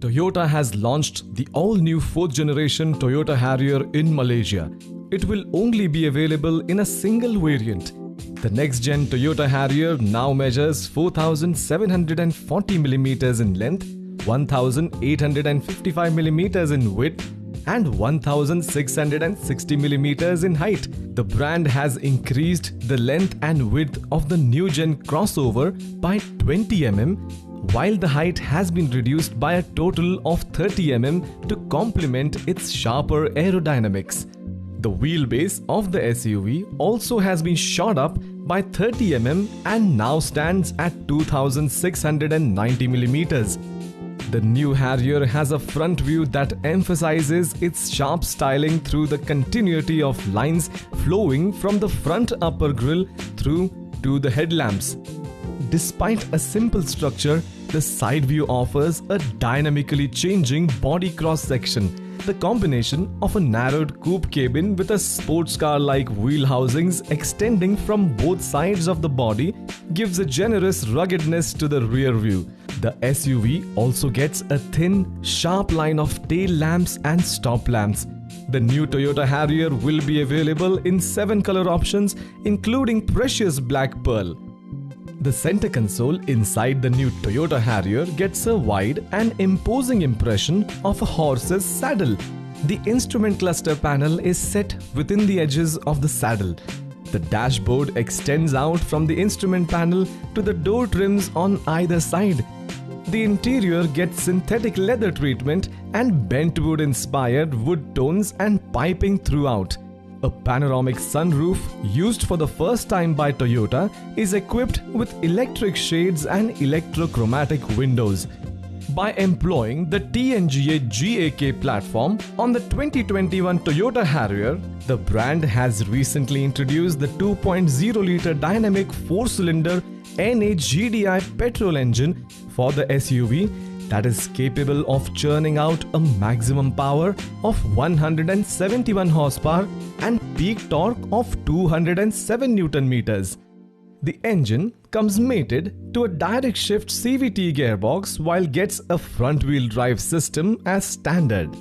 Toyota has launched the all-new 4th generation Toyota Harrier in Malaysia. It will only be available in a single variant. The next-gen Toyota Harrier now measures 4,740mm in length, 1,855mm in width, and 1,660mm in height. The brand has increased the length and width of the new-gen crossover by 20mm, while the height has been reduced by a total of 30mm to complement its sharper aerodynamics. The wheelbase of the SUV also has been shot up by 30mm and now stands at 2,690mm. The new Harrier has a front view that emphasizes its sharp styling through the continuity of lines flowing from the front upper grille through to the headlamps. Despite a simple structure, the side view offers a dynamically changing body cross-section. The combination of a narrowed coupe cabin with a sports car-like wheel housings extending from both sides of the body gives a generous ruggedness to the rear view. The SUV also gets a thin, sharp line of tail lamps and stop lamps. The new Toyota Harrier will be available in 7 color options, including precious black pearl. The center console inside the new Toyota Harrier gets a wide and imposing impression of a horse's saddle. The instrument cluster panel is set within the edges of the saddle. The dashboard extends out from the instrument panel to the door trims on either side. The interior gets synthetic leather treatment and bentwood inspired wood tones and piping throughout. A panoramic sunroof, used for the first time by Toyota, is equipped with electric shades and electrochromatic windows. By employing the TNGA GAK platform on the 2021 Toyota Harrier, the brand has recently introduced the 2.0-litre dynamic 4-cylinder NA GDI petrol engine for the SUV that is capable of churning out a maximum power of 171 horsepower and peak torque of 207 Newton meters. The engine comes mated to a direct shift CVT gearbox while gets a front-wheel drive system as standard.